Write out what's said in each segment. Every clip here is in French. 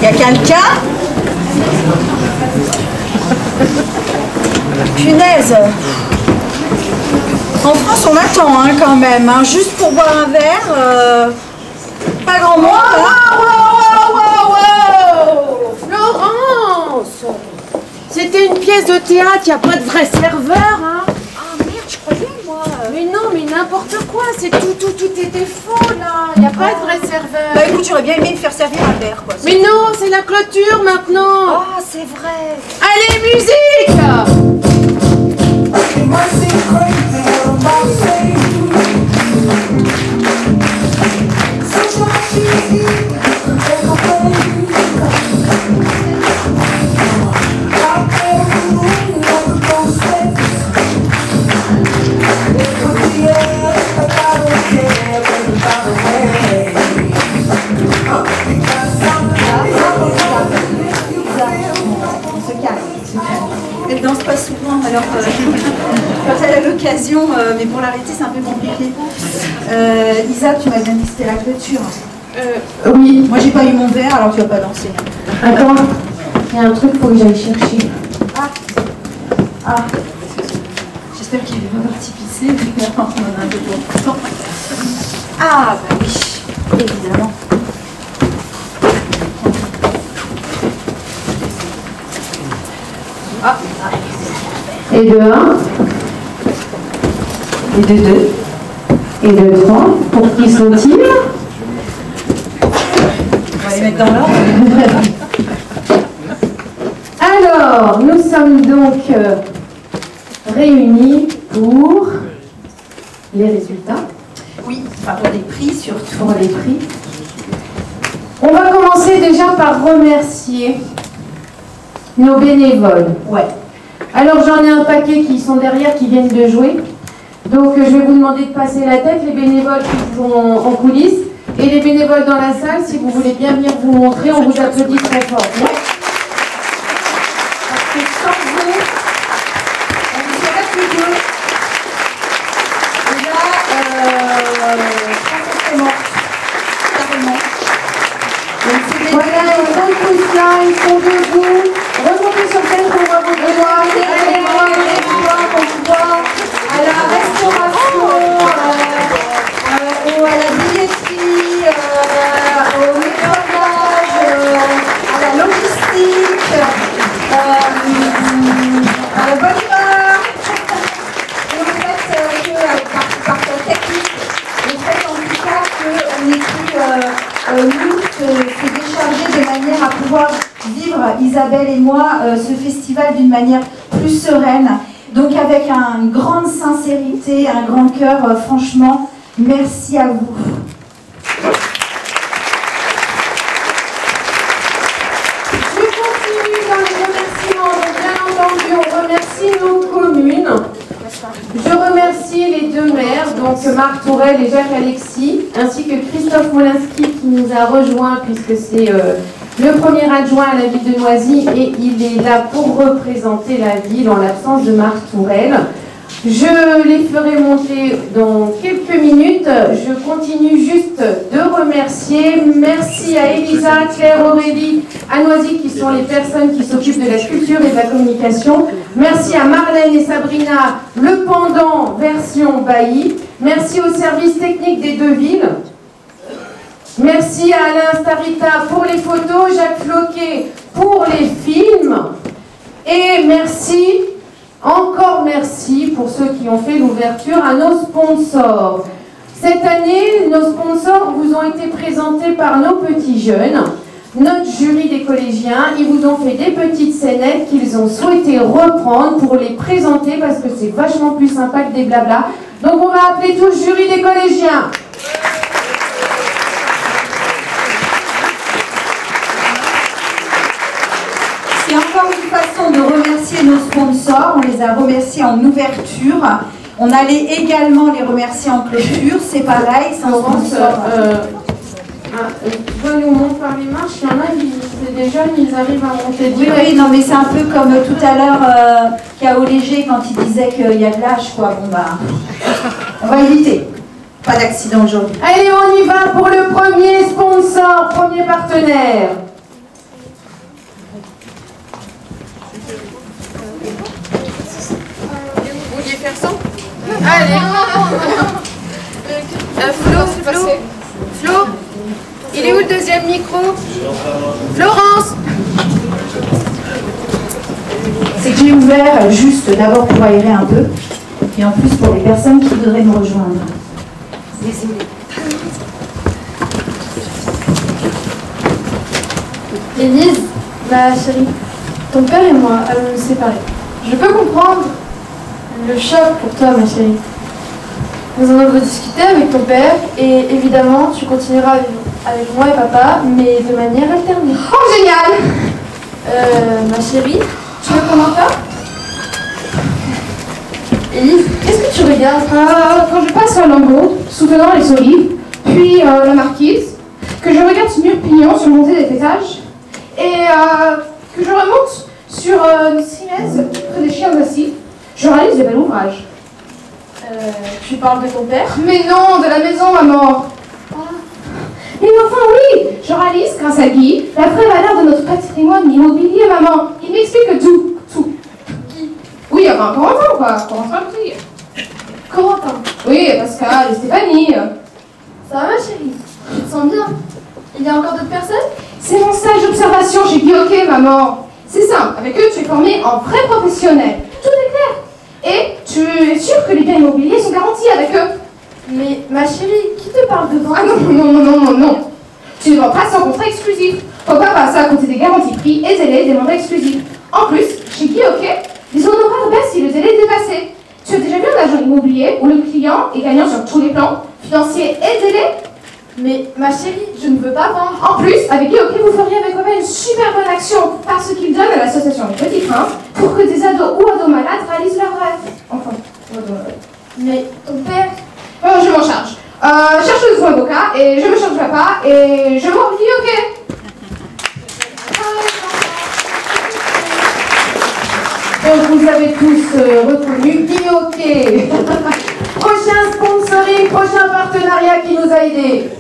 Il y a quelqu'un? Punaise. En France, on attend hein, quand même, hein, juste pour boire un verre. Pas grand monde. Florence! C'était une pièce de théâtre, il n'y a pas de vrai serveur, hein? Ah merde, je croyais moi. Mais non, mais n'importe quoi, c'est tout était faux là, il n'y a pas de vrai serveur. Bah écoute, j'aurais bien aimé me faire servir un verre quoi. Mais non, c'est la clôture maintenant. Ah, c'est vrai. Allez, musique! Elle danse pas souvent, alors quand elle a l'occasion, mais pour l'arrêter c'est un peu compliqué. Isa, tu m'as bien dit que c'était la clôture. Oui. Moi j'ai pas eu mon verre, alors tu vas pas danser. Attends, il y a un truc, faut que j'aille chercher. Ah. J'espère qu'il est pas parti pisser, mais on en a un peu pour longtemps. Ah bah oui, évidemment. Et de 1. Et de 2. Et de 3. Pour qui sont-ils? On va les mettre dans l'ordre. Alors, nous sommes donc réunis pour les résultats. Oui, enfin pour des prix surtout. Pour les prix. On va commencer déjà par remercier nos bénévoles. Ouais. Alors j'en ai un paquet qui sont derrière, qui viennent de jouer. Donc je vais vous demander de passer la tête, les bénévoles qui sont en coulisses et les bénévoles dans la salle, si vous voulez bien venir vous montrer, on vous applaudit très fort. Ouais. Parce que sans vous, on ne serait plus deux. Et là, c'est mort. Carrément. Voilà, ils sont tous là, ils sont debout. Remontez sur scène pour voir vos devoirs. Allez voir les devoirs pour pouvoir à la restauration, ou à la billetterie, au nettoyage, à la logistique, à la bonne humeur. Et en fait, que par technique, le fait en tout cas qu'on ait pu nous se décharger de manière à pouvoir vivre, Isabelle et moi, ce festival d'une manière plus sereine. Donc avec une grande sincérité, un grand cœur, franchement, merci à vous. Je continue dans les remerciements. Donc bien entendu, on remercie nos communes. Je remercie les deux maires, donc Marc Tourelle et Jacques Alexis, ainsi que Christophe Molinski qui nous a rejoints puisque c'est le premier adjoint à la ville de Noisy et il est là pour représenter la ville en l'absence de Marc Tourelle. Je les ferai monter dans quelques minutes. Je continue juste de remercier. Merci à Elisa, Claire, Aurélie, à Noisy qui sont les personnes qui s'occupent de la culture et de la communication. Merci à Marlène et Sabrina, le pendant version Bailly. Merci au service technique des deux villes. Merci à Alain Starita pour les photos, Jacques Floquet pour les films. Et merci, encore merci pour ceux qui ont fait l'ouverture à nos sponsors. Cette année, nos sponsors vous ont été présentés par nos petits jeunes, notre jury des collégiens. Ils vous ont fait des petites scénettes qu'ils ont souhaité reprendre pour les présenter parce que c'est vachement plus sympa que des blabla. Donc on va appeler tous jury des collégiens. C'est encore une façon de remercier nos sponsors. On les a remerciés en ouverture. On allait également les remercier en clôture. C'est pareil, c'est un sponsor. Je nous montre par les marches. Il y en a qui, c'est des jeunes, ils arrivent à monter Oui, direct. oui, non, mais c'est un peu comme tout à l'heure K.O. Léger quand il disait qu'il y a de l'âge, quoi. Bon, bah, on va éviter. Pas d'accident aujourd'hui. Allez, on y va pour le premier sponsor. sponsor, premier partenaire. Vous vouliez faire ça? Allez. Flo, il est où le deuxième micro? Florence. C'est que j'ai ouvert juste d'abord pour aérer un peu, et en plus pour les personnes qui voudraient nous rejoindre. Désolée. Élise, ma chérie, ton père et moi allons nous séparer. Je peux comprendre le choc pour toi, ma chérie. Nous en avons rediscuté avec ton père et évidemment, tu continueras à vivre avec moi et papa, mais de manière alternée. Oh, génial! Ma chérie, tu veux qu'on en parle? Élise, qu'est-ce que tu regardes? Quand je passe à Lambeau, soutenant les olives, puis la marquise, que je regarde ce mur pignon surmonté des étages, et que je remonte sur une simèse près des chiens assis, je réalise de bel ouvrage. Tu parles de ton père? Mais non, de la maison, maman. Mais enfin, oui, je réalise, grâce à Guy, la vraie valeur de notre patrimoine immobilier, maman. Il m'explique tout. Qui? Oui, enfin, Corentin, quoi. Corentin, oui. Corentin. Oui, Pascal et Stéphanie. Ça va, ma chérie? Tu te sens bien? Il y a encore d'autres personnes? C'est mon stage d'observation chez Guy Hockey, maman. C'est simple, avec eux, tu es formé en vrai professionnel. Tout est clair. Et tu es sûre que les biens immobiliers sont garantis avec eux. Mais ma chérie, qui te parle de vente? Ah non. Tu ne vends pas sans contrat exclusif. Faut pas passer à côté des garanties prix et délais des mandats exclusifs. En plus, chez Guy Hockey, les honoraires baissent si le délai est dépassé. Tu as déjà vu un agent immobilier où le client est gagnant sur tous les plans, financiers et délais? Mais ma chérie, je ne veux pas vendre. En plus, avec Guy Hockey, vous feriez avec papa une super bonne action parce qu'il donne à l'association Les Petits Princes pour que des ados ou ados malades réalisent leurs rêves. Enfin, ados malades. Mais ton père... Je m'en charge. Cherche son avocat et je me charge papa et je m'en Guy Hockey. Donc vous avez tous reconnu Guy Hockey. Prochain sponsoring, prochain partenariat qui nous a aidés.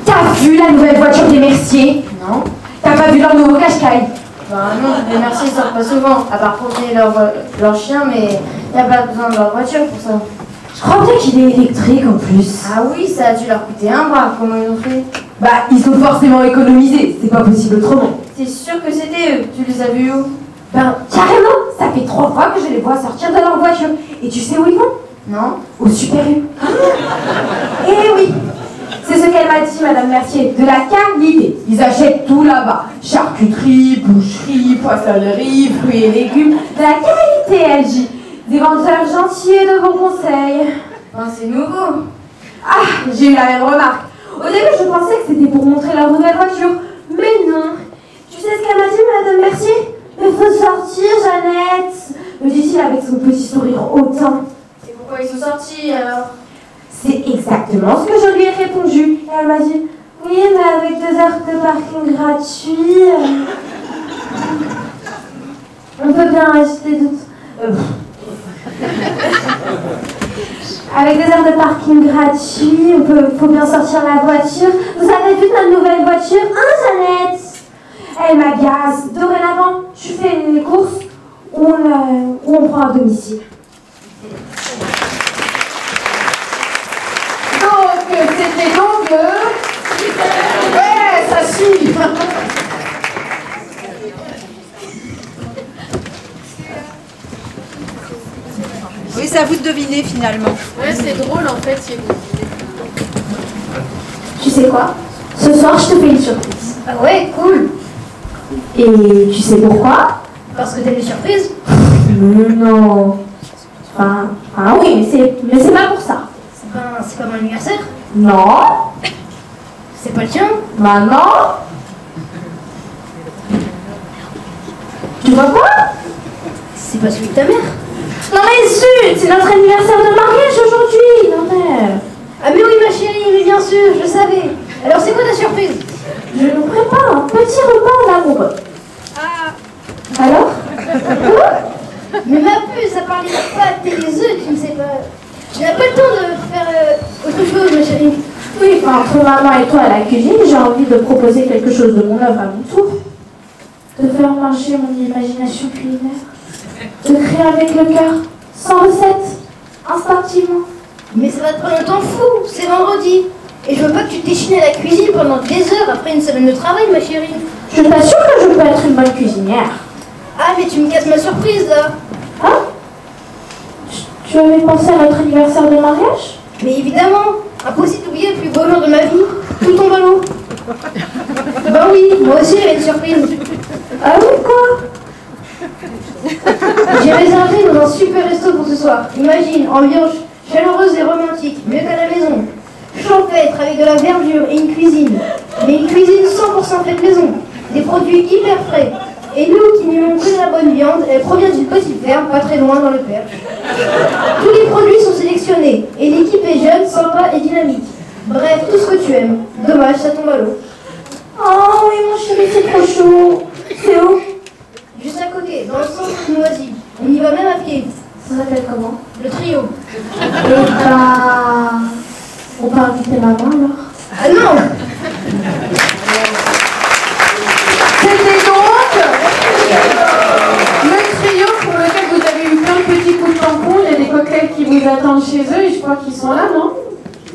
T'as vu la nouvelle voiture des Mercier? Non. T'as pas vu leur nouveau cache-caille? Bah non, les Mercier sortent pas souvent, à part promener leur chien, mais y a pas besoin de leur voiture pour ça. Je crois bien qu'il est électrique en plus. Ah oui, ça a dû leur coûter un bras, comment ils ont fait? Bah, ils sont forcément économisés, c'est pas possible autrement. T'es sûr que c'était eux? Tu les as vus où? Ben, carrément, ça fait 3 fois que je les vois sortir de leur voiture. Et tu sais où ils vont? Non. Au Super U. Eh oui, c'est ce qu'elle m'a dit, Madame Mercier, de la qualité. Ils achètent tout là-bas. Charcuterie, boucherie, poissonnerie, fruits et légumes. De la qualité, elle dit. Des vendeurs gentils et de bons conseils. Ben, c'est nouveau. Ah, j'ai eu la même remarque. Au début, je pensais que c'était pour montrer leur nouvelle voiture. Mais non. Tu sais ce qu'elle m'a dit, Madame Mercier? Il faut sortir, Jeannette, me dit-il avec son petit sourire hautain. Et pourquoi ils sont sortis alors? C'est exactement ce que je lui ai répondu. Et elle m'a dit, oui, mais avec 2 heures de parking gratuit, on peut bien acheter d'autres... Avec 2 heures de parking gratuit, faut bien sortir la voiture. Vous avez vu notre nouvelle voiture, hein, Jeannette? Elle m'agace. Dorénavant, tu fais les courses ou on prend à domicile. Donc, c'était donc le... Ouais, ça suit. Oui, c'est à vous de deviner finalement. Ouais, c'est drôle en fait, c'est vous. Tu sais quoi? Ce soir, je te fais une surprise. Ah ouais, cool. Et tu sais pourquoi? Parce que t'as des surprises. Non. Enfin, oui, mais c'est pas pour ça. C'est pas mon anniversaire. Non. C'est pas le tien. Maman. Tu vois quoi? C'est pas celui de ta mère. Non mais zut, c'est notre anniversaire de mariage aujourd'hui. Non mais... Ah mais oui ma chérie, mais bien sûr, je savais. Alors c'est quoi ta surprise? Je nous prépare un petit repas en amoureux. Ah. Alors? Mais ma puce, prépare les pâtes et les œufs, tu ne sais pas. Je n'ai pas le temps de faire autre chose, ma chérie. Oui, enfin, entre maman et toi à la cuisine, j'ai envie de proposer quelque chose de mon œuvre à mon tour. De faire marcher mon imagination culinaire. De créer avec le cœur, sans recette, instinctivement. Mais ça va te prendre un temps fou, c'est vendredi. Et je veux pas que tu t'échines à la cuisine pendant des heures après une semaine de travail, ma chérie. Je t'assure que je peux être une bonne cuisinière. Ah, mais tu me casses ma surprise, là. Hein? Tu avais pensé à notre anniversaire de mariage? Mais évidemment, impossible d'oublier le plus beau jour de ma vie. Tout tombe à l'eau. Bah oui, moi aussi j'avais une surprise. Ah oui, quoi? J'ai réservé dans un super resto pour ce soir. Imagine, ambiance chaleureuse et romantique, mieux qu'à la maison. Champêtre avec de la verdure et une cuisine. Mais une cuisine 100% faite maison. Des produits hyper frais. Et nous qui n'aimons que de la bonne viande, elle provient d'une petite ferme pas très loin dans le Perche. Tous les produits sont sélectionnés. Et l'équipe est jeune, sympa et dynamique. Bref, tout ce que tu aimes. Dommage, ça tombe à l'eau. Oh oui, mon chéri, c'est trop chaud. C'est où? Juste à côté, dans le centre de Noisy. On y va même à pied. Ça s'appelle comment? Le trio. Et bah... On peut inviter maman alors? Ah non! C'était donc le trio pour lequel vous avez eu plein de petits coups de tampon. Il y a des cocktails qui vous attendent chez eux et je crois qu'ils sont là, non?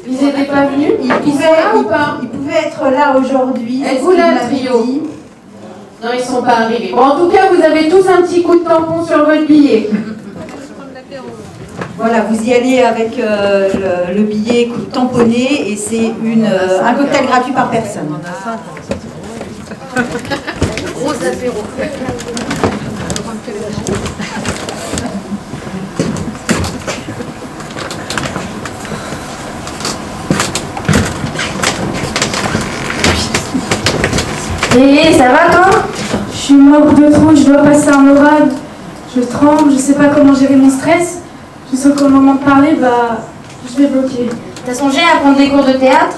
Ils n'étaient pas venus? Ils pouvaient être là aujourd'hui. Êtes-vous là, le trio? Non, ils ne sont pas arrivés. Bon, en tout cas, vous avez tous un petit coup de tampon sur votre billet. Voilà, vous y allez avec le billet tamponné et c'est un cocktail gratuit par personne. Gros apéro. Et ça va toi? Je suis morte de trop, je dois passer un oral. Je tremble, je sais pas comment gérer mon stress. Je sens qu'au moment de parler, je vais bloquer. T'as songé à prendre des cours de théâtre?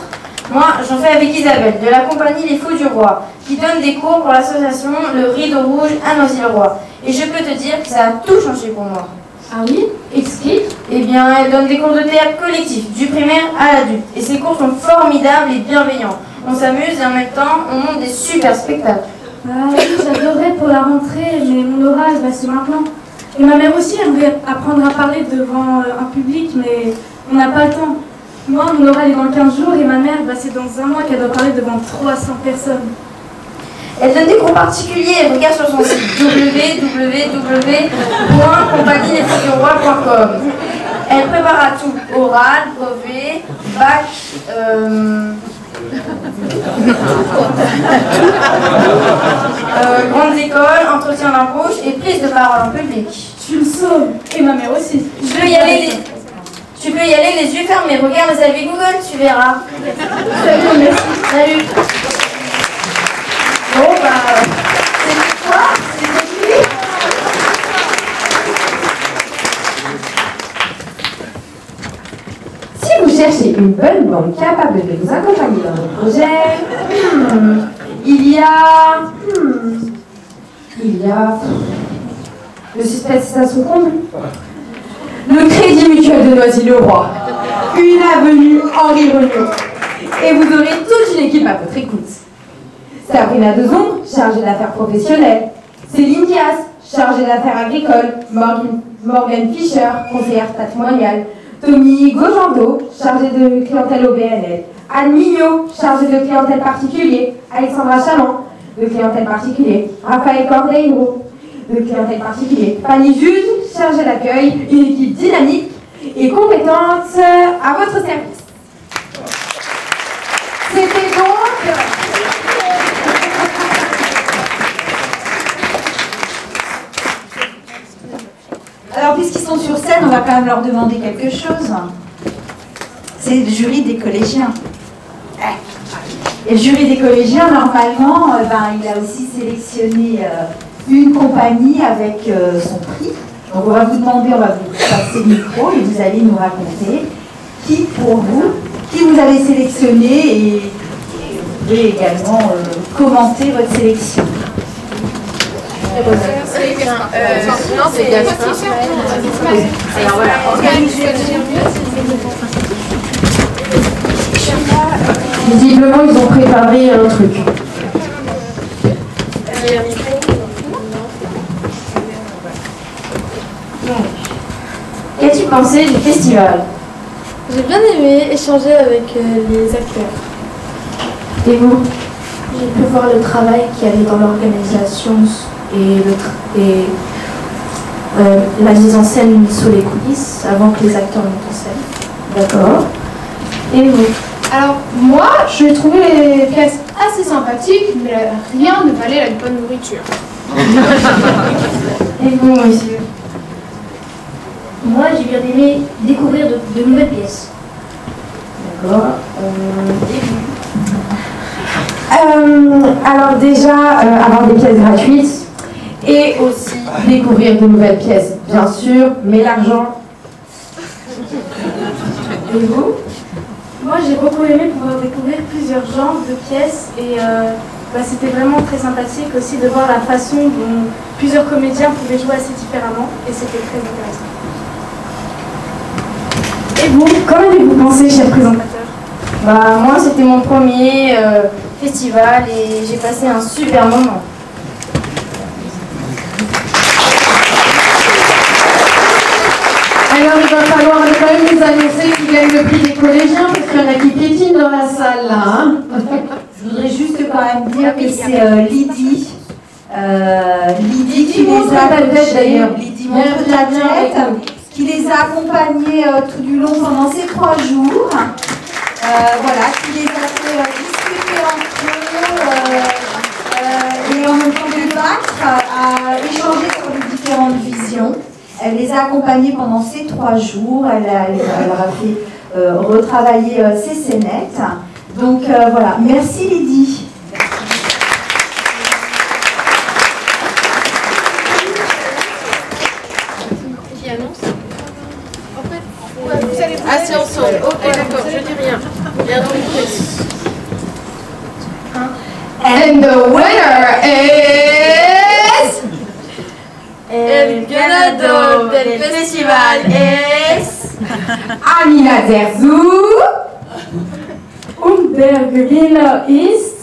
Moi, j'en fais avec Isabelle, de la compagnie Les Fous du Roi, qui donne des cours pour l'association Le Rideau Rouge à Noisy-le-Roi. Et je peux te dire que ça a tout changé pour moi. Ah oui? Explique. Eh bien, elle donne des cours de théâtre collectif, du primaire à l'adulte. Et ces cours sont formidables et bienveillants. On s'amuse et en même temps, on monte des super spectacles. Ah oui, j'adorerais pour la rentrée, mais mon oral, c'est maintenant. Et ma mère aussi aimerait apprendre à parler devant un public, mais on n'a pas le temps. Moi, mon oral est dans 15 jours et ma mère, c'est dans un mois qu'elle doit parler devant 300 personnes. Elle donne des cours particuliers, regarde sur son site www.compagnielesfouxduroi.com. Elle prépare à tout, oral, brevet, bac, grandes écoles, entretien d'embauche et prise de parole en public. Tu me sauves, et ma mère aussi. Tu peux y aller les yeux fermés, regarde les avis Google, tu verras. Salut, merci. Salut. Bon c'est quoi? C'est fini? Si vous cherchez une bonne bande capable de vous accompagner dans vos projets, il y a... Le suspense, c'est à son comble. Le Crédit Mutuel de Noisy-le-Roi. Une avenue Henri Regnault. Et vous aurez toute une équipe à votre écoute. Sabrina Dezon, chargée d'affaires professionnelles. Céline Diaz, chargée d'affaires agricoles. Morgan Fischer, conseillère patrimoniale. Tommy Gojando, chargé de clientèle au BNL. Anne Mignot, chargée de clientèle particulier. Alexandra Chaland, de clientèle particulier. Raphaël Cordeiro, de clientèle particulier. Fanny Juge, chargée d'accueil. Une équipe dynamique et compétente à votre service. C'était donc... Alors, puisqu'ils sont sur scène, on va quand même leur demander quelque chose. C'est le jury des collégiens. Et le jury des collégiens, normalement, il a aussi sélectionné une compagnie avec son prix. Donc, on va vous demander, on va vous passer le micro et vous allez nous raconter qui vous avez sélectionné et vous pouvez également commenter votre sélection. Non, c'est Gaspard. Alors voilà, visiblement, ils ont préparé un truc. Qu'as-tu pensé du festival? J'ai bien aimé échanger avec les acteurs. Et vous? J'ai pu voir le travail qu'il y avait dans l'organisation et la mise en scène sous les coulisses avant que les acteurs montent en scène. D'accord. Et vous? Alors, moi, j'ai trouvé les pièces assez sympathiques, mais rien ne valait la bonne nourriture. Et vous, monsieur? Moi, j'ai bien aimé découvrir de nouvelles pièces. D'accord. Alors déjà, avoir des pièces gratuites et aussi découvrir de nouvelles pièces, bien sûr, mais l'argent. Et vous? Moi, j'ai beaucoup aimé pouvoir découvrir plusieurs genres de pièces et c'était vraiment très sympathique aussi de voir la façon dont plusieurs comédiens pouvaient jouer assez différemment et c'était très intéressant. Et vous? Qu'en avez-vous pensé, cher présentateur? Bah, moi, c'était mon premier festival et j'ai passé un super moment. Alors il va falloir quand même nous annoncer qui gagne le prix des collégiens, parce qu'il y en a qui piétinent dans la salle là. Hein. Je voudrais juste quand même dire que c'est Lydie. Lydie qui les a d'ailleurs. Lydie montre ta tête, qui les a accompagnés tout du long pendant ces 3 jours. Voilà, qui les a fait discuter entre eux et en même temps débattre, à échanger sur les différentes visions. Elle les a accompagnés pendant ces 3 jours, elle leur a fait retravailler ses scénettes. Donc voilà, merci Lydie. Qui annonce? Ah, c'est ensemble. Ok, d'accord, je dis rien. Bien compris. And the winner is... El ganador del festival es... Amina Derzou. Und der Gewinner ist...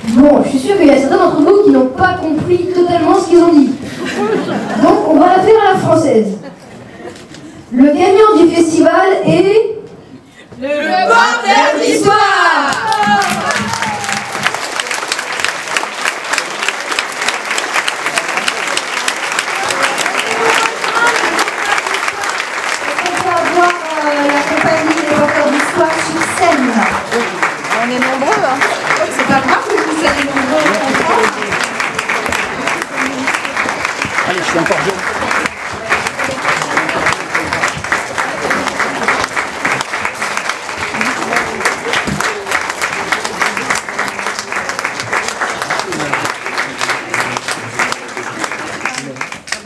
Bon, je suis sûre qu'il y a certains d'entre vous qui n'ont pas compris totalement ce qu'ils ont dit. Donc, on va la faire à la française. Le gagnant du festival est... Le porteur d'histoire. La compagnie des porteurs d'histoire sur scène. On est nombreux, hein. C'est pas grave que vous soyez nombreux au contraire. Allez, je suis encore jeune.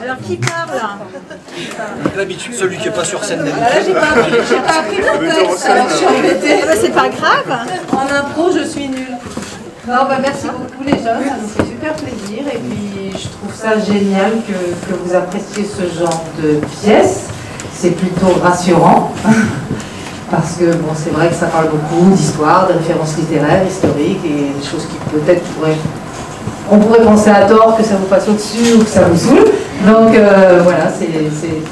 Alors qui parle? L'habitude, celui qui n'est pas sur scène Là, j'ai pas appris mon texte, alors je suis embêtée. C'est pas grave. En impro, je suis nulle. Non, bah merci beaucoup les jeunes, ça nous fait super plaisir. Et puis je trouve ça génial que vous appréciez ce genre de pièces. C'est plutôt rassurant. Parce que bon, c'est vrai que ça parle beaucoup d'histoire, de références littéraires, historiques et des choses qui peut-être pourraient... On pourrait penser à tort que ça vous passe au-dessus ou que ça vous saoule. Donc voilà, c'est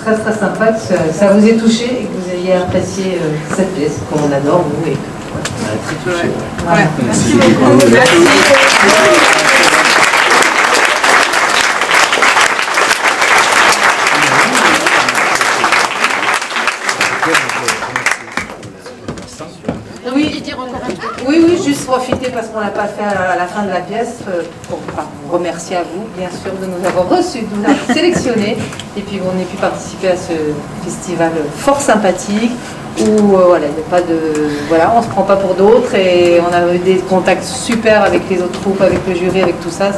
très très sympa que ça vous ait touché et que vous ayez apprécié cette pièce qu'on adore, nous. Et, Très touché. voilà. Merci beaucoup. Merci. Oui, juste profiter parce qu'on l'a pas fait à la fin de la pièce pour vous remercier à vous, bien sûr, de nous avoir reçus, de nous avoir sélectionnés et puis qu'on ait pu participer à ce festival fort sympathique où voilà, il n'y a pas de, voilà, on se prend pas pour d'autres et on a eu des contacts super avec les autres troupes, avec le jury, avec tout ça.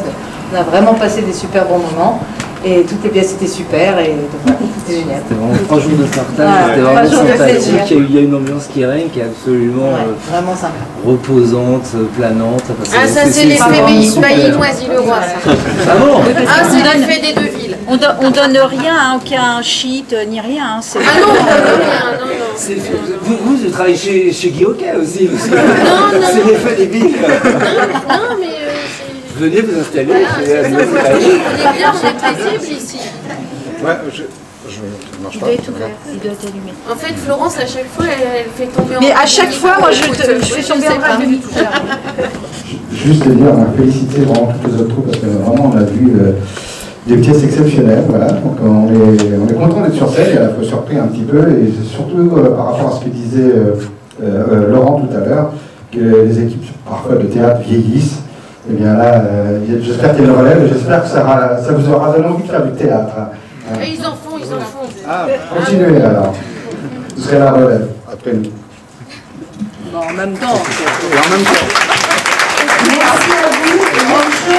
On a vraiment passé des super bons moments Et toutes les pièces étaient super et donc, voilà, c'était génial. C'était vraiment 3 jours de partage, Voilà, c'était 3 vraiment jours de sympathique. plaisir. Il y a une ambiance qui règne, qui est absolument Vraiment sympa. reposante, planante. Ah, ça c'est les vraiment pays super. Noisy-le-Roi, ça. Ah bon? Ah, c'est la fée des deux villes. On donne rien, hein, aucun shit, ni rien. Hein, Ah non, non. Vous travaillez chez Guy Hockey aussi. Non. C'est l'effet des villes. Non, mais Venez vous installer. voilà, chez c'est ça. Anne-Marie. On est bien, on est paisible ici. Ouais, je marche Il pas. doit être ouvert, il doit être allumé. En fait, Florence, à chaque fois, elle fait tomber en Mais à chaque rage. fois, moi, je Écoute, fais tomber sais en rage pas. de Mitoucher. Juste dire, féliciter vraiment toutes les autres troupes parce que vraiment on a vu des pièces exceptionnelles. Voilà. Donc on est content d'être sur scène et à la fois surpris un petit peu et surtout par rapport à ce que disait Laurent tout à l'heure, que les équipes parfois de théâtre vieillissent. Et bien là, j'espère qu'il y a une relève et j'espère que ça vous aura donné envie de faire du théâtre. Et ils en font. Ah, Continuez alors. Vous serez la relève après nous. Bon, en même temps. et en même temps. Merci à vous. Il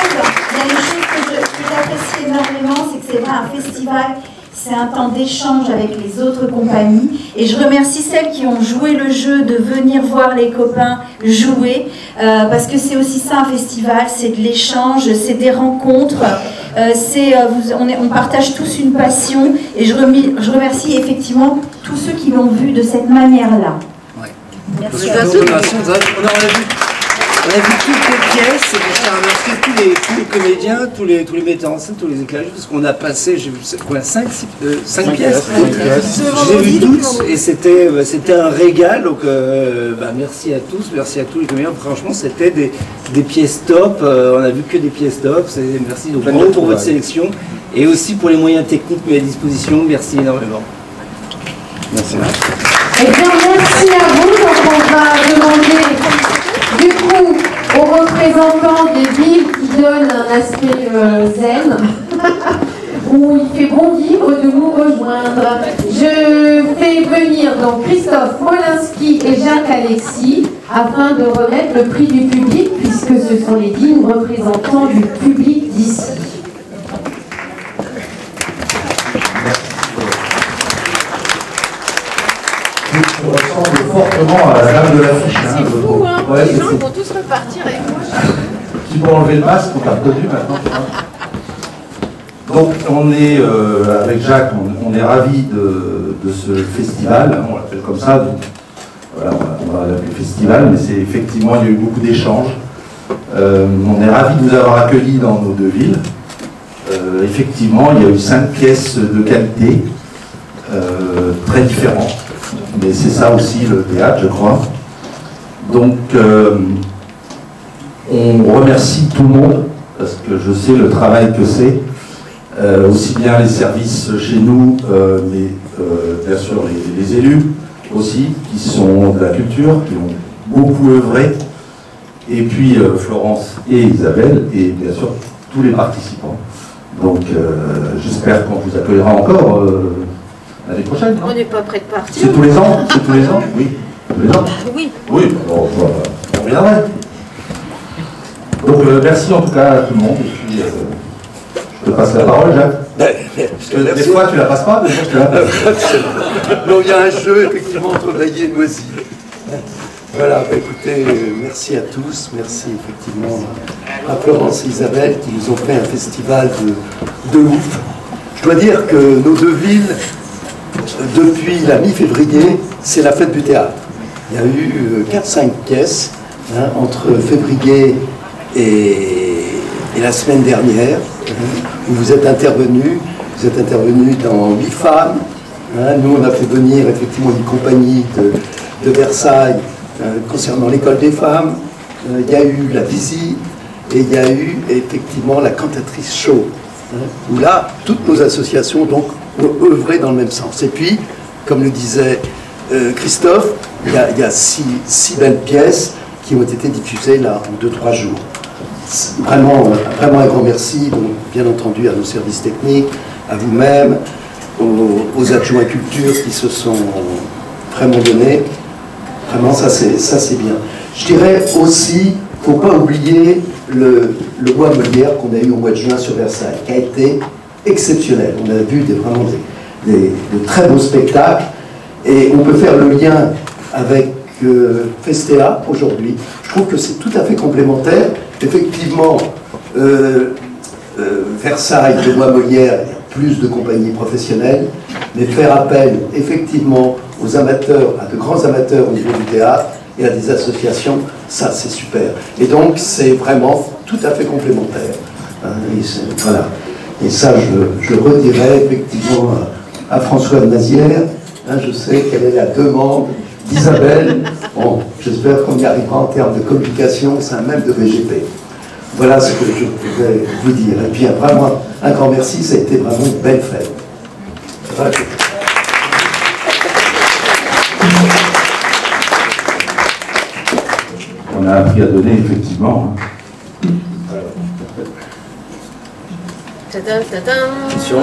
y a une chose que j'apprécie énormément, c'est que c'est vrai, un festival, c'est un temps d'échange avec les autres compagnies. Et je remercie celles qui ont joué le jeu de venir voir les copains jouer, parce que c'est aussi ça un festival, c'est de l'échange, c'est des rencontres, on partage tous une passion. Et je remercie effectivement tous ceux qui l'ont vu de cette manière-là. Merci à tous. On a vu toutes les pièces, et je tiens à remercier tous les comédiens, tous les metteurs en scène, tous les éclairages, parce qu'on a passé, j'ai vu quoi, 5 pièces. J'ai vu toutes et c'était un régal, donc merci à tous, merci à tous les comédiens. Franchement, c'était des pièces top, on a vu que des pièces top. Merci donc bravo pour votre sélection et aussi pour les moyens techniques mis à disposition. Merci énormément. Merci. Eh bien, merci à vous. Donc, on va demander du coup aux représentants des villes qui donnent un aspect zen, où il fait bon vivre, de nous rejoindre. Je fais venir donc Christophe Molinski et Jacques Alexis afin de remettre le prix du public, puisque ce sont les dignes représentants du public d'ici. Je ressemble fortement à la dame de l'affiche. C'est fou, hein. Ouais, Les gens vont tous repartir avec moi. Tu peux enlever le masque, on t'a reconnu maintenant. Donc on est, avec Jacques, on est ravis de ce festival, on l'appelle comme ça, donc, voilà, on va l'appeler festival, mais c'est effectivement, il y a eu beaucoup d'échanges. On est ravis de vous avoir accueillis dans nos deux villes. Effectivement, il y a eu 5 pièces de qualité, très différentes, mais c'est ça aussi le théâtre, je crois. Donc, on remercie tout le monde, parce que je sais le travail que c'est, aussi bien les services chez nous, mais bien sûr les élus aussi, qui sont de la culture, qui ont beaucoup œuvré, et puis Florence et Isabelle, et bien sûr tous les participants. Donc j'espère qu'on vous accueillera encore l'année prochaine. On n'est pas prêt de partir. C'est tous les ans? C'est tous les ans? Oui. Tous les ans? Oui. Oui, bon, on reviendrait. Donc merci en tout cas à tout le monde, et puis je te passe la parole, Jacques. Parce que des fois tu la passes pas, des fois je te la passe. Non, il y a un jeu effectivement entre Bailly et Noisy. Voilà, écoutez, merci à tous, merci effectivement à Florence et Isabelle qui nous ont fait un festival de ouf. Je dois dire que nos deux villes, depuis la mi-février, c'est la fête du théâtre. Il y a eu 4-5 pièces entre février et la semaine dernière, où vous êtes intervenus dans 8 femmes. Nous, on a fait venir effectivement une compagnie de Versailles concernant l'école des femmes. Il y a eu la visite et il y a eu effectivement la cantatrice show, où là, toutes nos associations donc, ont œuvré dans le même sens. Et puis, comme le disait Christophe, il y a 6 belles pièces qui ont été diffusées là en 2-3 jours. Vraiment un grand merci, donc, bien entendu, à nos services techniques, à vous-même, aux adjoints culture qui se sont vraiment donnés. Vraiment, ça c'est bien. Je dirais aussi, il ne faut pas oublier le bois Molière qu'on a eu au mois de juin sur Versailles, qui a été exceptionnels. On a vu vraiment de très beaux spectacles et on peut faire le lien avec Festea aujourd'hui. Je trouve que c'est tout à fait complémentaire. Effectivement, Versailles, le Bois Molière, il y a plus de compagnies professionnelles, mais faire appel effectivement aux amateurs, à de grands amateurs au niveau du théâtre et à des associations, ça c'est super. Et donc c'est vraiment tout à fait complémentaire. Voilà. Et ça, je redirai effectivement à François de Nazière. Je sais quelle est la demande d'Isabelle. Bon, j'espère qu'on y arrivera en termes de communication, c'est un même de VGP. Voilà ce que je pouvais vous dire. Et puis vraiment, un grand merci, ça a été vraiment une belle fête. Voilà. On a appris à donner, effectivement. Attention.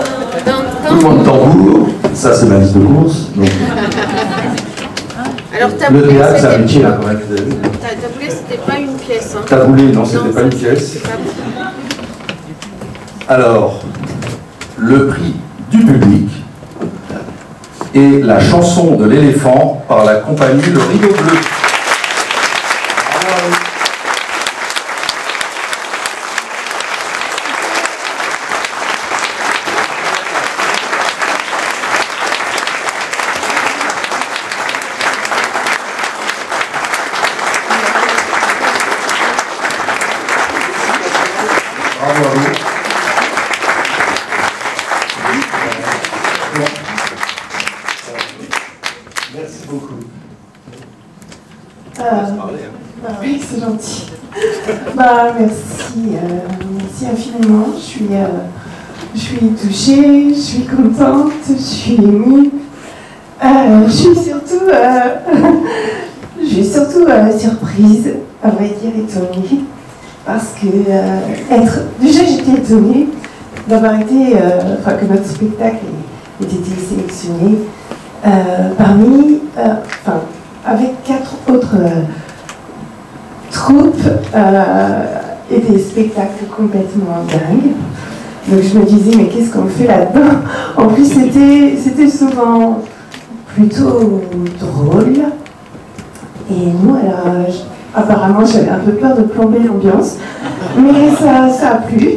Mouvement de tambour, ça c'est ma liste de courses. Donc... Alors, le théâtre, c'est un métier là quand même. Taboulé, c'était pas une pièce. Hein. Taboulé, non, c'était pas une pièce. Alors, le prix du public et la chanson de l'éléphant par la compagnie Le Rideau Bleu. Merci beaucoup. Oui, c'est gentil. Merci infiniment. Je suis touchée, je suis contente, je suis émue. Je suis surtout surprise, à vrai dire étonnée, parce que déjà j'étais étonnée d'avoir été, que notre spectacle ait été sélectionné avec 4 autres troupes et des spectacles complètement dingues. Donc je me disais, mais qu'est-ce qu'on fait là-dedans? En plus, c'était souvent plutôt drôle. Et moi, apparemment, j'avais un peu peur de plomber l'ambiance. Mais ça a plu.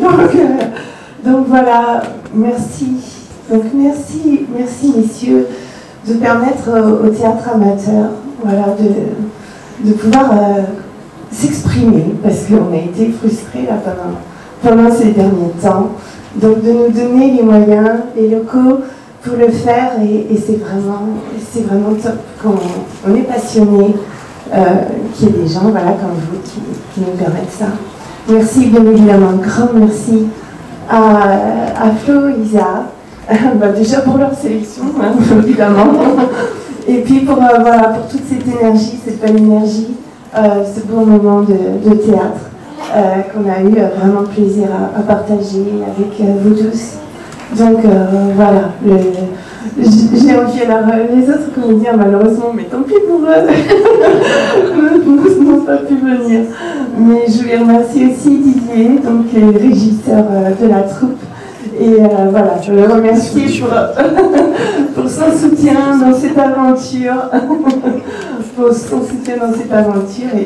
Donc voilà, merci. Donc merci messieurs, de permettre au théâtre amateur de pouvoir s'exprimer, parce qu'on a été frustrés là, pendant ces derniers temps. Donc de nous donner les moyens, les locaux pour le faire, et c'est vraiment top quand on est passionné, qu'il y ait des gens comme vous qui nous permettent ça. Merci bien évidemment, grand merci à Flo, Isa, déjà pour leur sélection, hein, évidemment, et puis pour toute cette énergie, cette bonne énergie, ce bon moment de théâtre qu'on a eu vraiment plaisir à partager avec vous tous. Donc voilà, j'ai envie, alors les autres comédiens malheureusement, mais tant pis pour eux, n'ont pas pu venir. Mais je voulais remercier aussi Didier, donc le régisseur de la troupe. Et voilà, je le remercie pour son soutien dans cette aventure,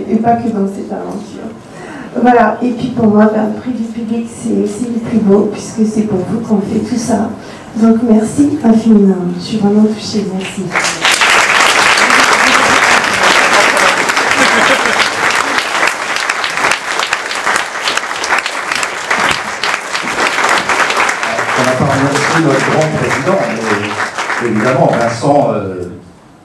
et pas que dans cette aventure. Voilà, et puis pour moi, le prix du public, c'est aussi le plus beau, puisque c'est pour vous qu'on fait tout ça. Donc merci infiniment, je suis vraiment touchée, merci. On n'a pas remercié notre grand président, mais évidemment, Vincent,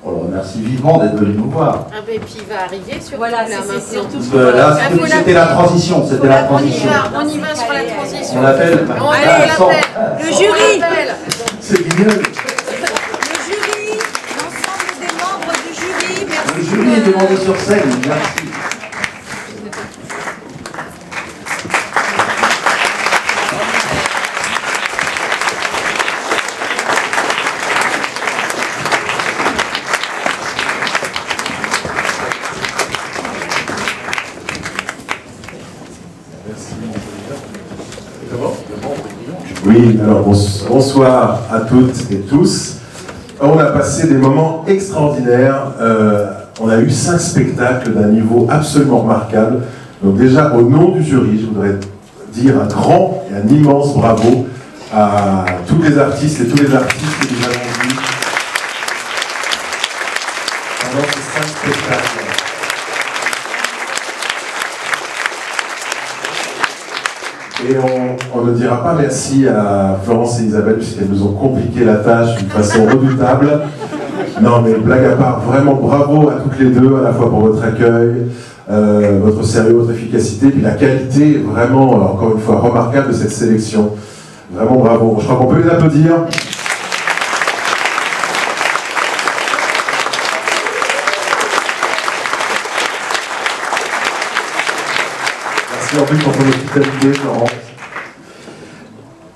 on le remercie vivement d'être venu nous voir. Ah ben, puis il va arriver sur voilà, c'est surtout là, c'était la transition, c'était la transition. On y va sur la transition. On l'appelle Vincent. Le jury. C'est génial. Le jury, l'ensemble des membres du jury, merci. Le jury est demandé sur scène, merci. Oui, alors bonsoir à toutes et tous. On a passé des moments extraordinaires. On a eu 5 spectacles d'un niveau absolument remarquable. Donc déjà, au nom du jury, je voudrais dire un grand et un immense bravo à tous les artistes et tous les artistes que nous avons vus pendant ces 5 spectacles. Et on ne dira pas merci à Florence et Isabelle puisqu'elles nous ont compliqué la tâche d'une façon redoutable. Non mais blague à part, vraiment bravo à toutes les deux, à la fois pour votre accueil, votre sérieux, votre efficacité, puis la qualité vraiment, encore une fois, remarquable de cette sélection. Vraiment bravo. Je crois qu'on peut les applaudir. Merci en plus pour ton hospitalité, Florence.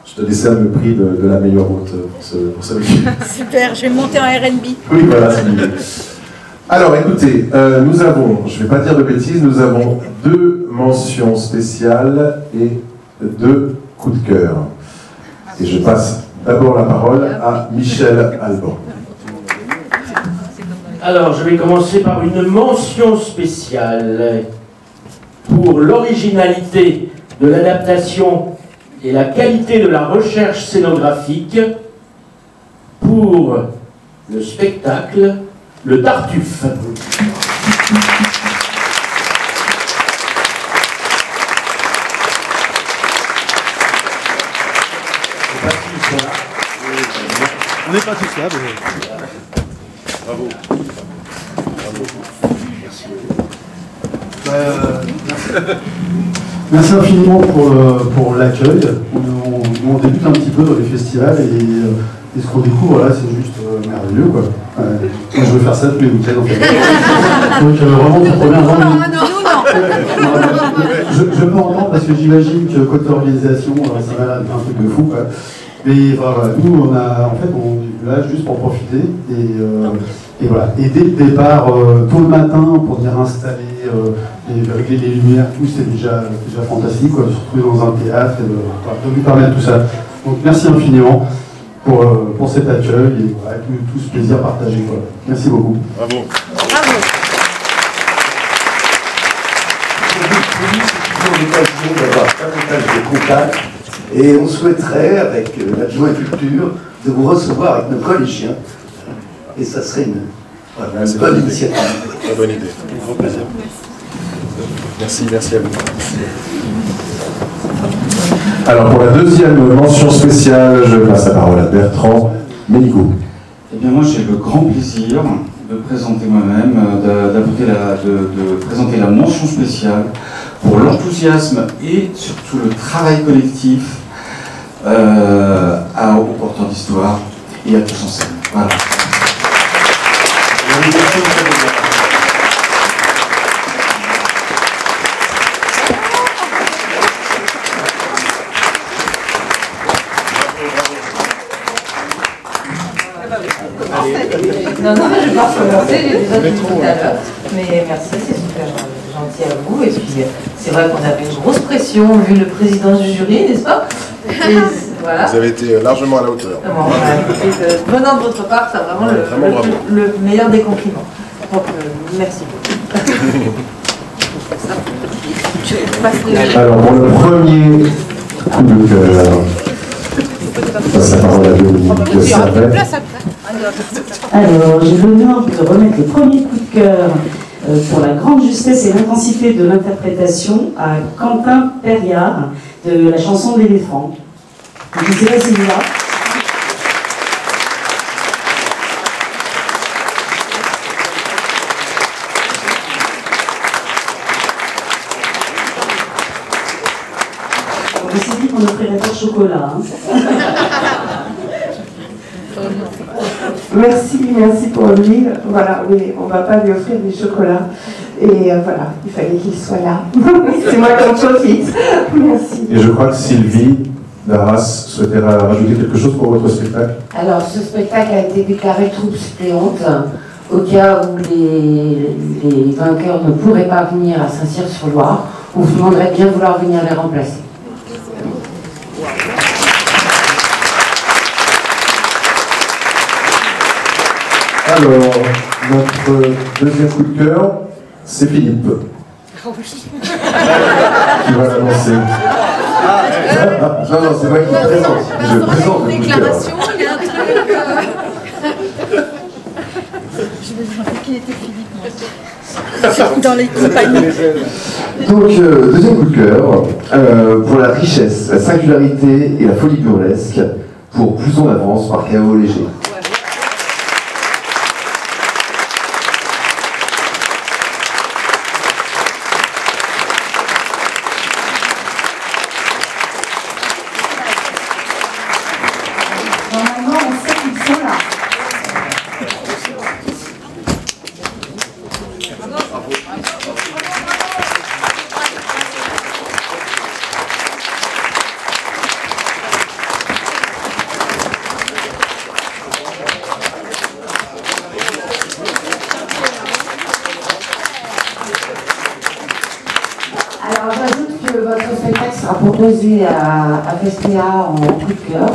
Je te décerne le prix de la meilleure hôte pour ce week-end. Super, je vais monter en RNB. Oui, voilà, c'est l'idée. Alors, écoutez, nous avons, je ne vais pas dire de bêtises, nous avons 2 mentions spéciales et 2 coups de cœur. Et je passe d'abord la parole à Michel Alban. Alors, je vais commencer par une mention spéciale pour l'originalité de l'adaptation et la qualité de la recherche scénographique pour le spectacle Le Tartuffe. On n'est pas tous là, mais... Bravo. Bravo. Merci. Merci infiniment pour l'accueil. On débute un petit peu dans les festivals et ce qu'on découvre là, c'est juste merveilleux, quoi. Moi, je veux faire ça tous les week-ends en fait. Donc vraiment pour première fois. Je peux entendre parce que j'imagine que côté organisation, ça va être un truc de fou, quoi. Mais voilà, nous on est là juste pour profiter et voilà. Et dès le départ, tôt le matin, pour venir installer et régler les lumières, tout c'est déjà fantastique, quoi, de se retrouver dans un théâtre et de nous permettre tout ça. Donc merci infiniment pour cet accueil et voilà, tout ce plaisir partagé, quoi. Merci beaucoup. Bravo. Bravo. C'est l'occasion d'avoir davantage de contacts et on souhaiterait, avec l'adjoint culture, de vous recevoir avec nos collégiens. Et ça serait une bonne initiative. Très bonne idée. Grand plaisir. Merci, merci à vous. Alors pour la deuxième mention spéciale, je passe la parole à Bertrand Ménigaud. Eh bien moi j'ai le grand plaisir de présenter moi-même, de présenter la mention spéciale pour l'enthousiasme et surtout le travail collectif aux porteurs d'histoire et à tous en scène. Voilà. Non, mais je pense commencer, j'ai déjà dit tout à l'heure. Mais merci, c'est super gentil à vous. Et puis, c'est vrai qu'on avait une grosse pression vu le président du jury, n'est-ce pas? Et voilà. Vous avez été largement à la hauteur. Venant de votre part, c'est vraiment le meilleur des compliments. Donc, merci beaucoup. Alors pour le premier coup de cœur, je passe la parole à Dominique Servet. Alors, j'ai l'honneur de remettre le premier coup de cœur pour la grande justesse et l'intensité de l'interprétation à Quentin Perriard de la chanson de l'éléphant. Je ne sais pas s'il est là. On s'est dit qu'on n'offrirait pas de chocolat. Hein. Merci pour lui. Voilà, oui, on ne va pas lui offrir des chocolats. Et voilà, il fallait qu'il soit là. C'est moi qui en profite. Merci. Et je crois que Sylvie Darras souhaitait rajouter quelque chose pour votre spectacle. Alors, ce spectacle a été déclaré troupe suppléante au cas où les vainqueurs ne pourraient pas venir à Saint-Cyr-sur-Loire. On vous demanderait bien de vouloir venir les remplacer. Alors, notre deuxième coup de cœur, c'est Philippe. Qui va l'annoncer. Non, non, c'est moi qui présente. Je présente le coup de cœur. Je me demandais qui était Philippe, dans les compagnies. Donc, deuxième coup de cœur, pour la richesse, la singularité et la folie burlesque, pour Plus on avance par Chaos Léger. Normalement, on sait qu'ils sont là. Alors j'ajoute que votre spectacle sera proposé à Festea en coup de cœur,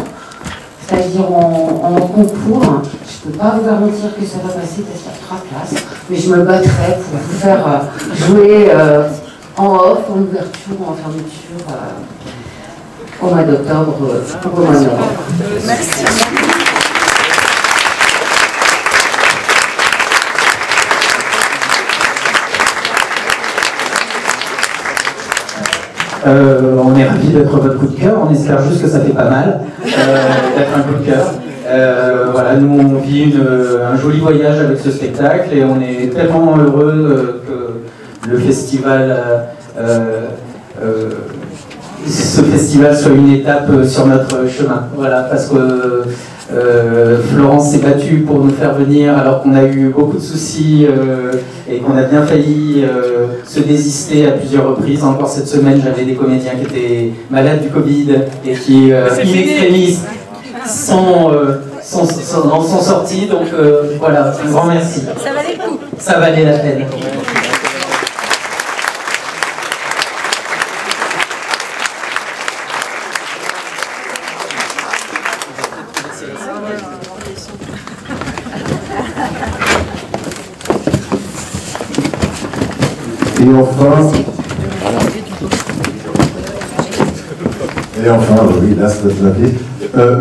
c'est-à-dire en concours. Je ne peux pas vous garantir que ça va passer parce qu'il y a 3 places, mais je me battrai pour vous faire jouer en off, en ouverture, en fermeture, au mois d'octobre, au mois de novembre. Merci. On est ravis d'être votre coup de cœur, on espère juste que ça fait pas mal d'être un coup de cœur. Voilà, nous on vit un joli voyage avec ce spectacle et on est tellement heureux que le festival, ce festival soit une étape sur notre chemin. Voilà, parce que Florence s'est battue pour nous faire venir alors qu'on a eu beaucoup de soucis et qu'on a bien failli se désister à plusieurs reprises. Encore cette semaine, j'avais des comédiens qui étaient malades du Covid et qui, in extremis, sont sortis. Donc voilà, un grand merci. Ça valait le coup. Ça valait la peine. Et enfin, oui, là, c'est notre papier.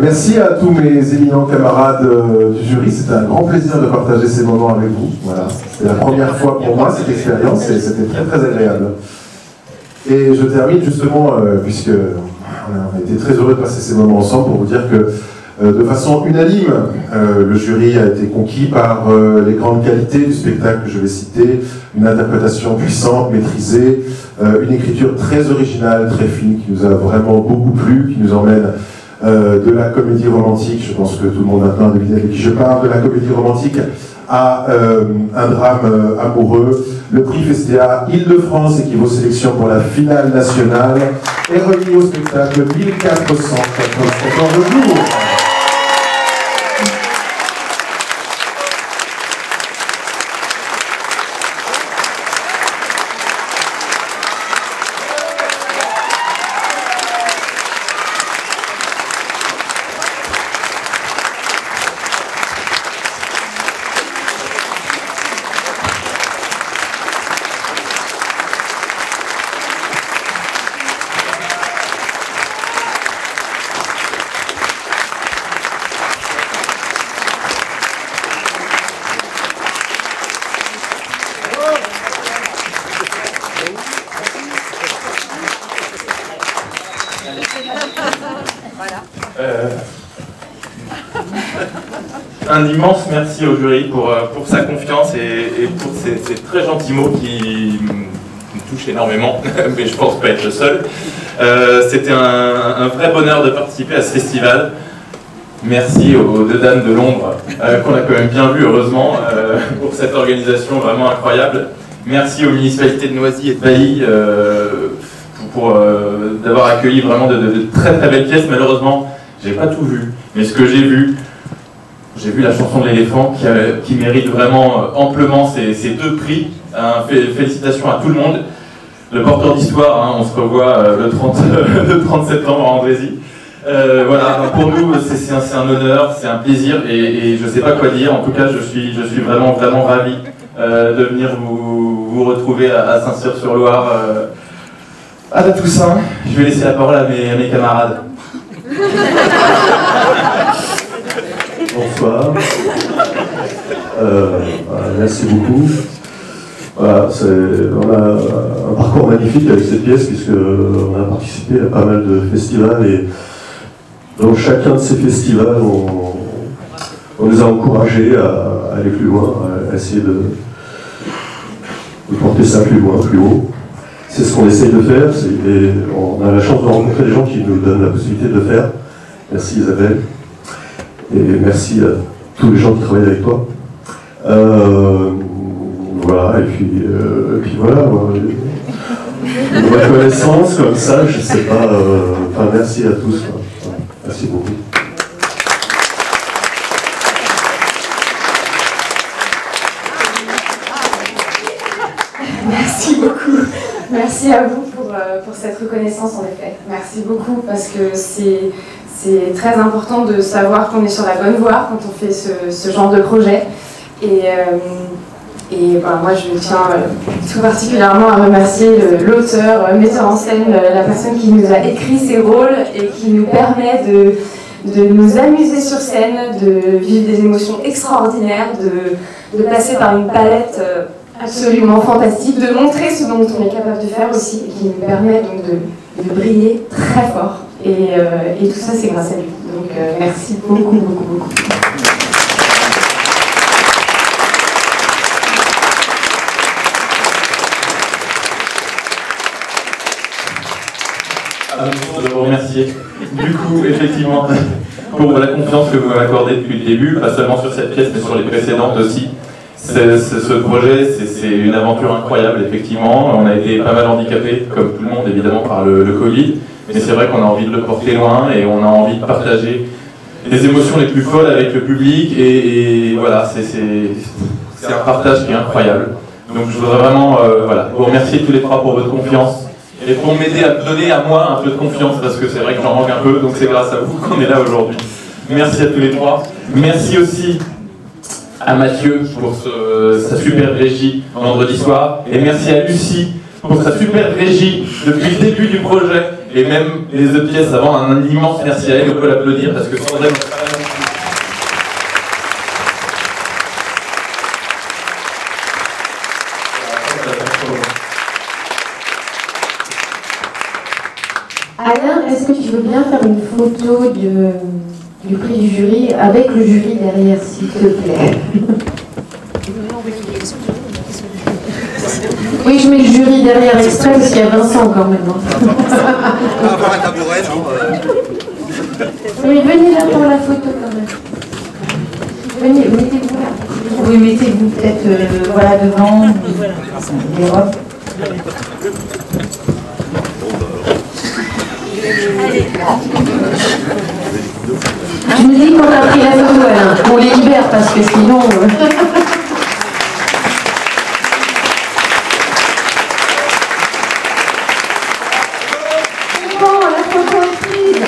Merci à tous mes éminents camarades du jury. C'était un grand plaisir de partager ces moments avec vous. Voilà. C'était la première fois pour moi cette expérience et c'était très très agréable. Et je termine justement, puisque on a été très heureux de passer ces moments ensemble, pour vous dire que de façon unanime, le jury a été conquis par les grandes qualités du spectacle que je vais citer, une interprétation puissante, maîtrisée, une écriture très originale, très fine, qui nous a vraiment beaucoup plu, qui nous emmène de la comédie romantique, je pense que tout le monde maintenant a deviné de qui je parle, de la comédie romantique à un drame amoureux. Le prix Festea Île-de-France équivaut sélection pour la finale nationale est remis au spectacle 1494 jours. Un immense merci au jury pour sa confiance et pour ces très gentils mots qui me touchent énormément, mais je pense pas être le seul. C'était un vrai bonheur de participer à ce festival. Merci aux deux dames de l'ombre, qu'on a quand même bien vu heureusement, pour cette organisation vraiment incroyable. Merci aux municipalités de Noisy et de Bailly d'avoir accueilli vraiment de très très belles pièces. Malheureusement, j'ai pas tout vu, mais ce que j'ai vu la chanson de l'éléphant qui mérite vraiment amplement ces deux prix. Félicitations à tout le monde. Le porteur d'histoire, hein, on se revoit le 30 septembre à Andrézy. Voilà, pour nous, c'est un honneur, c'est un plaisir et je ne sais pas quoi dire. En tout cas, je suis vraiment ravi de venir vous retrouver à Saint-Cyr-sur-Loire à la Toussaint. Je vais laisser la parole à mes camarades. Bonsoir. Merci beaucoup. Voilà, on a un parcours magnifique avec cette pièce puisqu'on a participé à pas mal de festivals et dans chacun de ces festivals, on nous a encouragés à aller plus loin, à essayer de porter ça plus loin, plus haut. C'est ce qu'on essaye de faire et on a la chance de rencontrer des gens qui nous donnent la possibilité de le faire. Merci Isabelle et merci à tous les gens qui travaillent avec toi. Voilà, et puis voilà, une reconnaissance comme ça, je sais pas, enfin merci à tous, quoi. Merci beaucoup. Merci beaucoup. Merci à vous pour cette reconnaissance en effet. Merci beaucoup parce que c'est très important de savoir qu'on est sur la bonne voie quand on fait ce genre de projet. Et voilà, moi je tiens tout particulièrement à remercier l'auteur, metteur en scène, la personne qui nous a écrit ces rôles et qui nous permet de nous amuser sur scène, de vivre des émotions extraordinaires, de passer par une palette absolument fantastique, de montrer ce dont on est capable de faire aussi et qui nous permet donc de briller très fort. Et tout ça c'est grâce à lui. Donc merci beaucoup, beaucoup, beaucoup. De vous remercier. Du coup, effectivement, pour la confiance que vous m'avez accordée depuis le début, pas seulement sur cette pièce, mais sur les précédentes aussi. Ce projet, c'est une aventure incroyable, effectivement. On a été pas mal handicapés, comme tout le monde, évidemment, par le Covid. Mais c'est vrai qu'on a envie de le porter loin et on a envie de partager les émotions les plus folles avec le public. Et voilà, c'est un partage qui est incroyable. Donc je voudrais vraiment vous remercier tous les trois pour votre confiance. Et pour m'aider à me donner à moi un peu de confiance, parce que c'est vrai que j'en manque un peu, donc c'est grâce à vous qu'on est là aujourd'hui. Merci à tous les trois. Merci aussi à Mathieu pour sa super régie vendredi soir. Et merci à Lucie pour sa super régie depuis le début du projet. Et même les autres pièces avant, un immense merci à elle, on peut l'applaudir parce que sans elle, Alain, est-ce que tu veux bien faire une photo du prix du jury avec le jury derrière, s'il te plaît? Oui, je mets le jury derrière exprès parce qu'il y a Vincent encore maintenant. On va avoir un tabouret, non Oui, venez là pour la photo quand même. Venez, mettez-vous là. Oui, mettez-vous peut-être voilà, devant. Et hop. Tu me dis quand t'as pris la photo, Alain. On les libère parce que sinon... Bon, la photo est prise.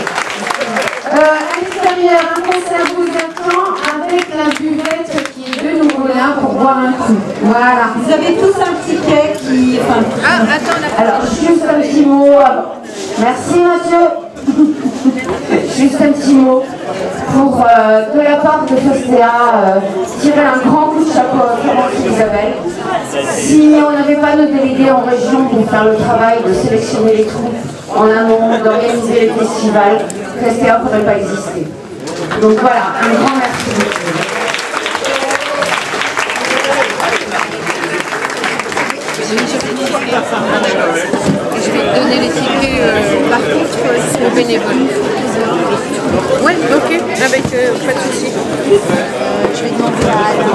À l'extérieur, un concert vous attend avec la buvette qui est de nouveau là pour boire un coup. Voilà. Vous avez tous un ticket qui... Enfin, alors, juste un petit mot. Merci Mathieu. Juste un petit mot pour, de la part de Festea, tirer un grand coup de chapeau à Florence et Isabelle. Si on n'avait pas nos délégués en région pour faire le travail de sélectionner les troupes en amont, d'organiser les festivals, Festea ne pourrait pas exister. Donc voilà, un grand merci. Je vais te donner les tickets par contre aux bénévoles. Ouais, ok, avec pas de soucis. Je vais demander à Alain.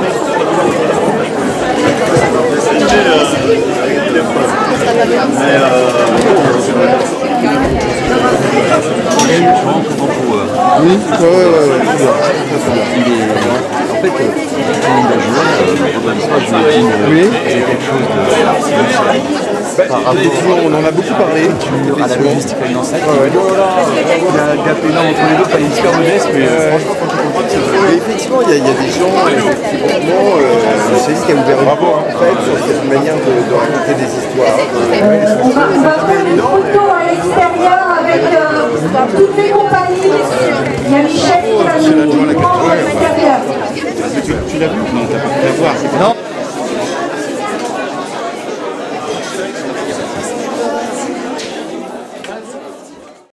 Oui, ouais. En fait, quand il a joué, vendredi soir, je lui ai dit, j'ai quelque chose de... par rapport on en a beaucoup parlé à la logistique alimentaire. Il y a un gap énorme entre les deux, pas une super modeste, mais franchement quand tu comprends que effectivement il y a des gens effectivement c'est ce qui a ouvert bravo en fait sur cette manière de raconter des histoires. On va prendre une photo à l'extérieur avec toutes les compagnies. Il y a Michel qui va nous prendre à l'extérieur. Tu l'as vu? Non, t'as pas pu la voir. Non.